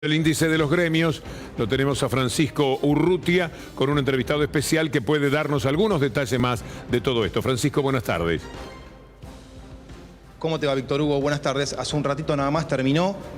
El índice de los gremios lo tenemos a Francisco Urrutia con un entrevistado especial que puede darnos algunos detalles más de todo esto. Francisco, buenas tardes. ¿Cómo te va, Víctor Hugo? Buenas tardes. Hace un ratito nada más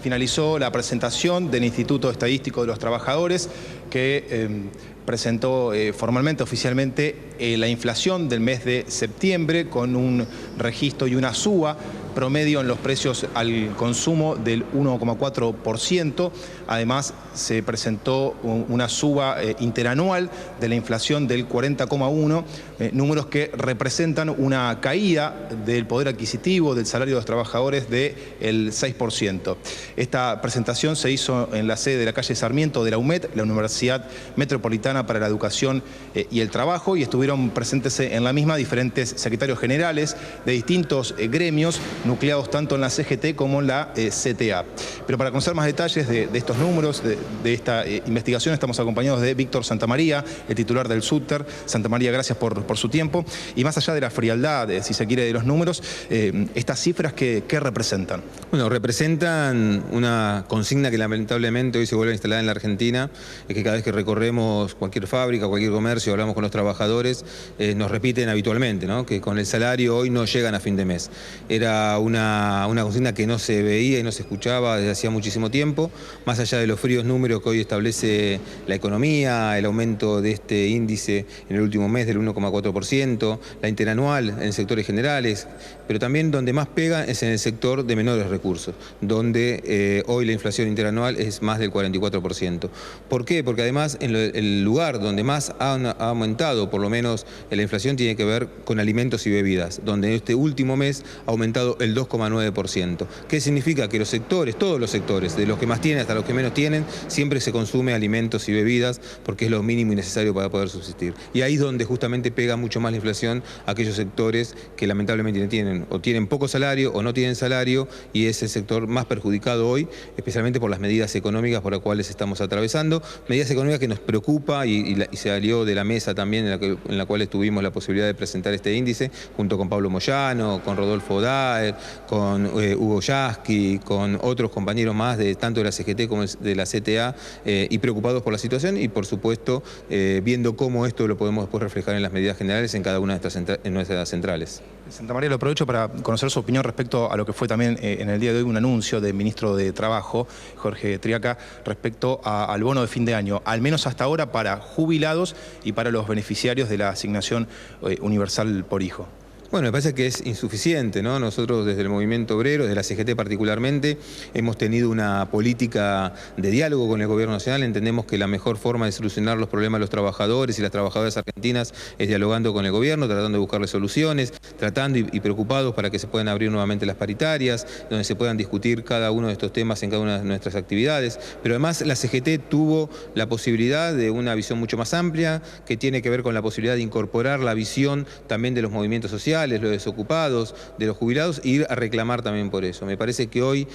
finalizó la presentación del Instituto Estadístico de los Trabajadores que presentó formalmente, oficialmente, la inflación del mes de septiembre con un registro y una suba promedio en los precios al consumo del 1,4%. Además, se presentó una suba interanual de la inflación del 40,1%, números que representan una caída del poder adquisitivo del salario de los trabajadores del 6%. Esta presentación se hizo en la sede de la calle Sarmiento de la UMED, la Universidad Metropolitana para la Educación y el Trabajo, y estuvieron presentes en la misma diferentes secretarios generales de distintos gremios, nucleados tanto en la CGT como en la CTA. Pero para conocer más detalles de estos números, de esta investigación, estamos acompañados de Víctor Santamaría, el titular del SUTER. Santamaría, gracias por su tiempo. Y más allá de la frialdad, si se quiere, de los números, estas cifras, ¿qué representan? Bueno, representan una consigna que lamentablemente hoy se vuelve a instalar en la Argentina, es que cada vez que recorremos cualquier fábrica, cualquier comercio, hablamos con los trabajadores, nos repiten habitualmente, ¿no?, que con el salario hoy no llegan a fin de mes. Era una consigna que no se veía y no se escuchaba desde hacía muchísimo tiempo, más allá de los fríos números que hoy establece la economía, el aumento de este índice en el último mes del 1,4%, la interanual en sectores generales, pero también donde más pega es en el sector de menores recursos, donde hoy la inflación interanual es más del 44%. ¿Por qué? Porque además el lugar donde más ha aumentado, por lo menos la inflación, tiene que ver con alimentos y bebidas, donde en este último mes ha aumentado el 2,9%. ¿Qué significa? Que los sectores, todos los sectores, de los que más tienen hasta los que menos tienen, siempre se consume alimentos y bebidas porque es lo mínimo y necesario para poder subsistir. Y ahí es donde justamente pega mucho más la inflación a aquellos sectores que lamentablemente tienen poco salario o no tienen salario, y es el sector más perjudicado hoy, especialmente por las medidas económicas por las cuales estamos atravesando, medidas económicas que nos preocupa y se salió de la mesa también en la cual tuvimos la posibilidad de presentar este índice, junto con Pablo Moyano, con Rodolfo Daer, con Hugo Yasky, con otros compañeros más tanto de la CGT como de la CTA, y preocupados por la situación y, por supuesto, viendo cómo esto lo podemos después reflejar en las medidas generales en cada una de nuestras centrales. Santamaría, lo aprovecho para conocer su opinión respecto a lo que fue también en el día de hoy un anuncio del ministro de Trabajo, Jorge Triaca, respecto al bono de fin de año, al menos hasta ahora para jubilados y para los beneficiarios de la asignación universal por hijo. Bueno, me parece que es insuficiente, ¿no? Nosotros desde el movimiento obrero, desde la CGT particularmente, hemos tenido una política de diálogo con el gobierno nacional. Entendemos que la mejor forma de solucionar los problemas de los trabajadores y las trabajadoras argentinas es dialogando con el gobierno, tratando de buscarle soluciones, tratando y preocupados para que se puedan abrir nuevamente las paritarias, donde se puedan discutir cada uno de estos temas en cada una de nuestras actividades. Pero además la CGT tuvo la posibilidad de una visión mucho más amplia, que tiene que ver con la posibilidad de incorporar la visión también de los movimientos sociales, los desocupados, de los jubilados, e ir a reclamar también por eso. Me parece que hoy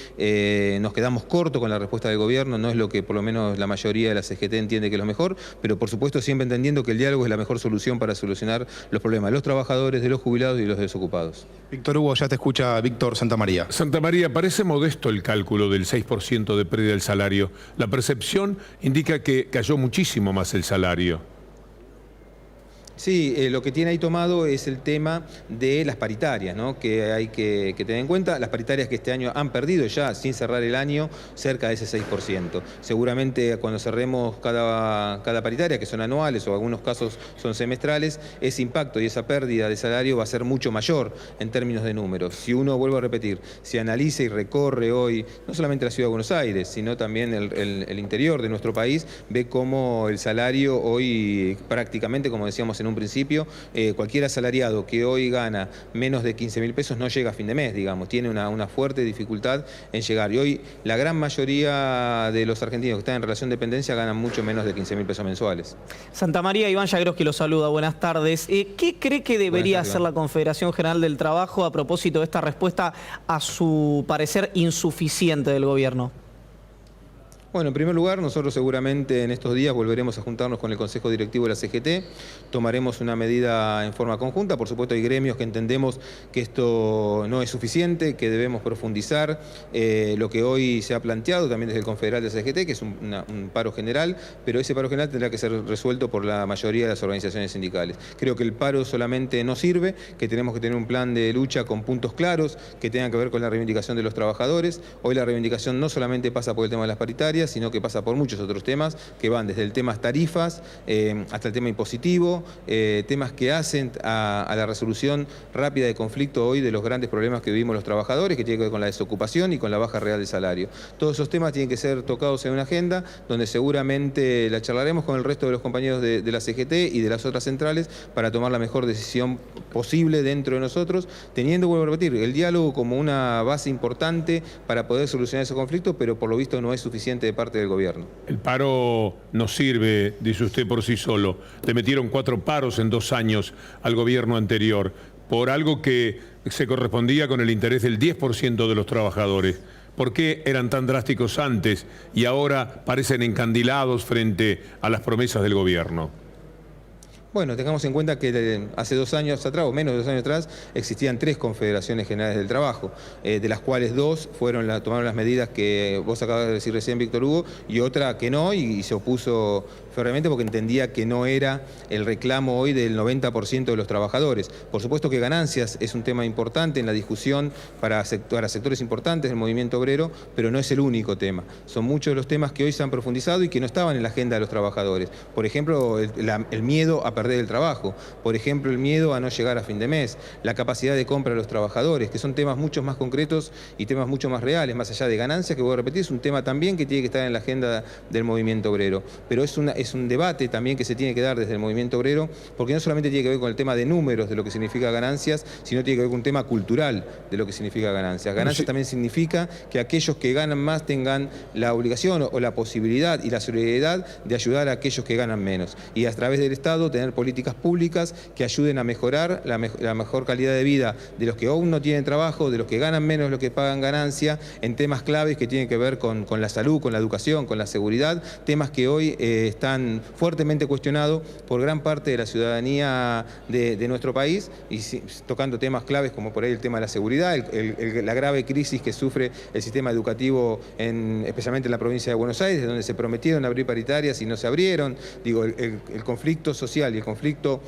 nos quedamos cortos con la respuesta del gobierno, no es lo que por lo menos la mayoría de la CGT entiende que es lo mejor, pero por supuesto siempre entendiendo que el diálogo es la mejor solución para solucionar los problemas de los trabajadores, de los jubilados y de los desocupados. Víctor Hugo, ya te escucha Víctor Santamaría. Santamaría, parece modesto el cálculo del 6% de pérdida del salario. La percepción indica que cayó muchísimo más el salario. Sí, lo que tiene ahí tomado es el tema de las paritarias, ¿no?, que hay que tener en cuenta. Las paritarias que este año han perdido ya, sin cerrar el año, cerca de ese 6%. Seguramente cuando cerremos cada paritaria, que son anuales o en algunos casos son semestrales, ese impacto y esa pérdida de salario va a ser mucho mayor en términos de números. Si uno, vuelvo a repetir, si analiza y recorre hoy, no solamente la Ciudad de Buenos Aires, sino también el interior de nuestro país, ve cómo el salario hoy prácticamente, como decíamos en un principio, cualquier asalariado que hoy gana menos de 15.000 pesos no llega a fin de mes, digamos, tiene una fuerte dificultad en llegar. Y hoy la gran mayoría de los argentinos que están en relación de dependencia ganan mucho menos de 15.000 pesos mensuales. Santamaría, Iván Yagroski lo saluda, buenas tardes. ¿Qué cree que debería hacer la Confederación General del Trabajo a propósito de esta respuesta, a su parecer, insuficiente del gobierno? Bueno, en primer lugar, nosotros seguramente en estos días volveremos a juntarnos con el Consejo Directivo de la CGT, tomaremos una medida en forma conjunta. Por supuesto, hay gremios que entendemos que esto no es suficiente, que debemos profundizar lo que hoy se ha planteado también desde el Confederal de la CGT, que es un paro general, pero ese paro general tendrá que ser resuelto por la mayoría de las organizaciones sindicales. Creo que el paro solamente no sirve, que tenemos que tener un plan de lucha con puntos claros que tengan que ver con la reivindicación de los trabajadores. Hoy la reivindicación no solamente pasa por el tema de las paritarias, sino que pasa por muchos otros temas que van desde el tema tarifas hasta el tema impositivo, temas que hacen a la resolución rápida de conflicto hoy de los grandes problemas que vivimos los trabajadores, que tiene que ver con la desocupación y con la baja real del salario. Todos esos temas tienen que ser tocados en una agenda donde seguramente la charlaremos con el resto de los compañeros de la CGT y de las otras centrales para tomar la mejor decisión posible dentro de nosotros, teniendo, vuelvo a repetir, el diálogo como una base importante para poder solucionar ese conflicto, pero por lo visto no es suficiente de parte del gobierno. El paro no sirve, dice usted, por sí solo. Le metieron 4 paros en 2 años al gobierno anterior por algo que se correspondía con el interés del 10% de los trabajadores. ¿Por qué eran tan drásticos antes y ahora parecen encandilados frente a las promesas del gobierno? Bueno, tengamos en cuenta que hace 2 años atrás, o menos de 2 años atrás, existían 3 confederaciones generales del trabajo, de las cuales 2 tomaron las medidas que vos acabas de decir recién, Víctor Hugo, y otra que no, y se opuso férreamente porque entendía que no era el reclamo hoy del 90% de los trabajadores. Por supuesto que ganancias es un tema importante en la discusión para sectores importantes del movimiento obrero, pero no es el único tema. Son muchos los temas que hoy se han profundizado y que no estaban en la agenda de los trabajadores. Por ejemplo, el miedo a perder el trabajo, por ejemplo, el miedo a no llegar a fin de mes, la capacidad de compra de los trabajadores, que son temas mucho más concretos y temas mucho más reales, más allá de ganancias, que voy a repetir, es un tema también que tiene que estar en la agenda del movimiento obrero. Pero es un debate también que se tiene que dar desde el movimiento obrero, porque no solamente tiene que ver con el tema de números de lo que significa ganancias, sino tiene que ver con un tema cultural de lo que significa ganancias. Ganancias también significa que aquellos que ganan más tengan la obligación o la posibilidad y la solidaridad de ayudar a aquellos que ganan menos. Y a través del Estado tener políticas públicas que ayuden a mejorar la mejor calidad de vida de los que aún no tienen trabajo, de los que ganan menos, los que pagan ganancia, en temas claves que tienen que ver con la salud, con la educación, con la seguridad, temas que hoy están fuertemente cuestionados por gran parte de la ciudadanía de nuestro país, y tocando temas claves como por ahí el tema de la seguridad, la grave crisis que sufre el sistema educativo, especialmente en la provincia de Buenos Aires, donde se prometieron abrir paritarias y no se abrieron. Digo, el conflicto social y el conflicto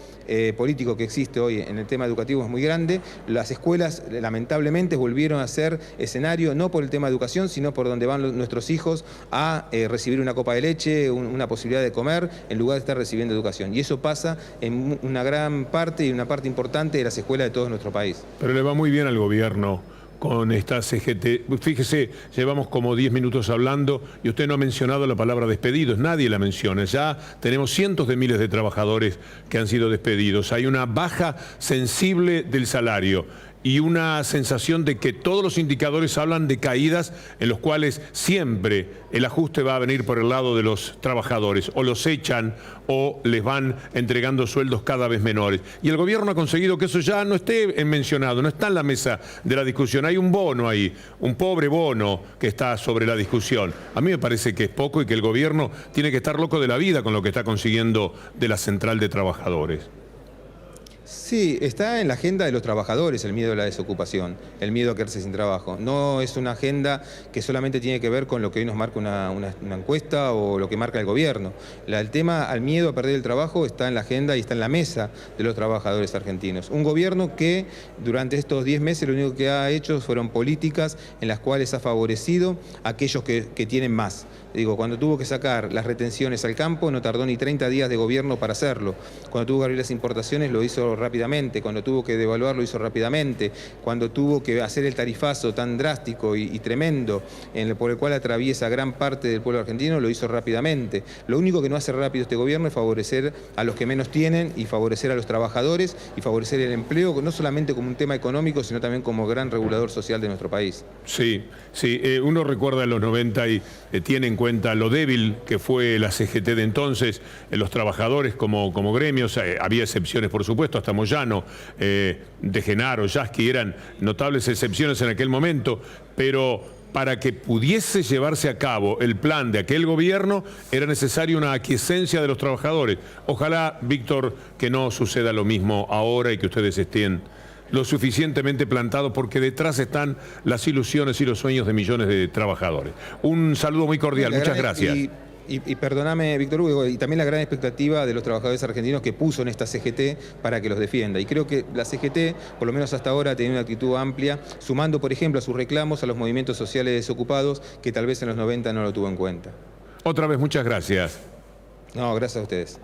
político que existe hoy en el tema educativo es muy grande. Las escuelas lamentablemente volvieron a ser escenario no por el tema de educación, sino por donde van nuestros hijos a recibir una copa de leche, una posibilidad de comer, en lugar de estar recibiendo educación. Y eso pasa en una gran parte y una parte importante de las escuelas de todo nuestro país. Pero le va muy bien al gobierno con esta CGT. Fíjese, llevamos como 10 minutos hablando y usted no ha mencionado la palabra despedidos, nadie la menciona. Ya tenemos cientos de miles de trabajadores que han sido despedidos. Hay una baja sensible del salario y una sensación de que todos los indicadores hablan de caídas en los cuales siempre el ajuste va a venir por el lado de los trabajadores. O los echan o les van entregando sueldos cada vez menores. Y el gobierno ha conseguido que eso ya no esté mencionado, no está en la mesa de la discusión. Hay un bono ahí, un pobre bono que está sobre la discusión. A mí me parece que es poco y que el gobierno tiene que estar loco de la vida con lo que está consiguiendo de la Central de Trabajadores. Sí, está en la agenda de los trabajadores el miedo a la desocupación, el miedo a quedarse sin trabajo. No es una agenda que solamente tiene que ver con lo que hoy nos marca una encuesta o lo que marca el gobierno. El tema al miedo a perder el trabajo está en la agenda y está en la mesa de los trabajadores argentinos. Un gobierno que durante estos 10 meses lo único que ha hecho fueron políticas en las cuales ha favorecido a aquellos que tienen más. Digo, cuando tuvo que sacar las retenciones al campo no tardó ni 30 días de gobierno para hacerlo. Cuando tuvo que abrir las importaciones lo hizo rápidamente. Cuando tuvo que devaluar lo hizo rápidamente. Cuando tuvo que hacer el tarifazo tan drástico y tremendo por el cual atraviesa gran parte del pueblo argentino lo hizo rápidamente. Lo único que no hace rápido este gobierno es favorecer a los que menos tienen y favorecer a los trabajadores y favorecer el empleo, no solamente como un tema económico, sino también como gran regulador social de nuestro país. Sí, sí. Uno recuerda en los 90 y tiene en cuenta lo débil que fue la CGT de entonces, los trabajadores como gremios, había excepciones por supuesto, hasta Moyano, de Genaro, Yasky, eran notables excepciones en aquel momento, pero para que pudiese llevarse a cabo el plan de aquel gobierno era necesaria una aquiescencia de los trabajadores. Ojalá, Víctor, que no suceda lo mismo ahora y que ustedes estén lo suficientemente plantados, porque detrás están las ilusiones y los sueños de millones de trabajadores. Un saludo muy cordial, muchas gracias. Y perdóname, Víctor Hugo, y también la gran expectativa de los trabajadores argentinos que puso en esta CGT para que los defienda. Y creo que la CGT, por lo menos hasta ahora, ha tenido una actitud amplia, sumando, por ejemplo, a sus reclamos a los movimientos sociales desocupados, que tal vez en los 90 no lo tuvo en cuenta. Otra vez, muchas gracias. No, gracias a ustedes.